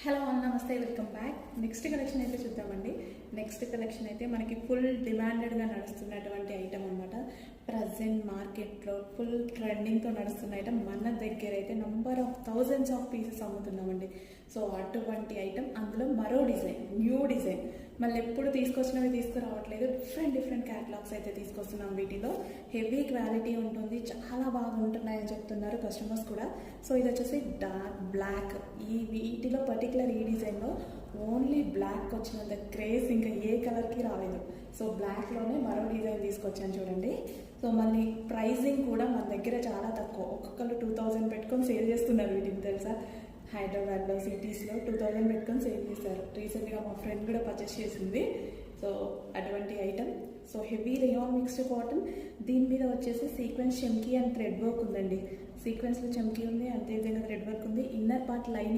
Hello నమస్తే, welcome back. Next collection అయితే చూద్దామండి. నెక్స్ట్ కలెక్షన్ అయితే మనకి ఫుల్ డిమాండెడ్గా నడుస్తున్నటువంటి ఐటమ్ అనమాట. ప్రజెంట్ మార్కెట్లో ఫుల్ ట్రెండింగ్తో నడుస్తున్న ఐటమ్. మన దగ్గర అయితే number of thousands of pieces అమ్ముతున్నామండి. సో అటువంటి ఐటమ్, అందులో మరో డిజైన్, న్యూ డిజైన్, మళ్ళీ ఎప్పుడు తీసుకొచ్చినవి తీసుకురావట్లేదు. డిఫరెంట్ క్యాటలాగ్స్ అయితే తీసుకొస్తున్నాం. వీటిలో హెవీ క్వాలిటీ ఉంటుంది, చాలా బాగుంటున్నాయని చెప్తున్నారు కస్టమర్స్ కూడా. సో ఇది వచ్చేసి డార్క్ బ్లాక్. వీటిలో పర్టికులర్ ఈ డిజైన్లో ఓన్లీ బ్లాక్ వచ్చినంత క్రేజ్ ఇంకా ఏ కలర్కి రాలేదు. సో బ్లాక్లోనే మరో డిజైన్ తీసుకొచ్చాను చూడండి. సో మళ్ళీ ప్రైజింగ్ కూడా మన దగ్గర చాలా తక్కువ. ఒక్కొక్కరు 2000 పెట్టుకొని సేల్ చేస్తున్నారు వీటిని, తెలుసా? హైదరాబాద్లో సిటీస్లో 2000 పెట్టుకొని సేల్ చేశారు. రీసెంట్గా మా ఫ్రెండ్ కూడా పర్చేస్ చేసింది. సో అటువంటి item. So heavy rayon mixed cotton. దీని మీద వచ్చేసి సీక్వెన్స్ చెమ్కీ అండ్ థ్రెడ్ వర్క్ ఉందండి. సీక్వెన్స్లో చెమ్కీ ఉంది, అంతే విధంగా థ్రెడ్ వర్క్ ఉంది. Inner part lining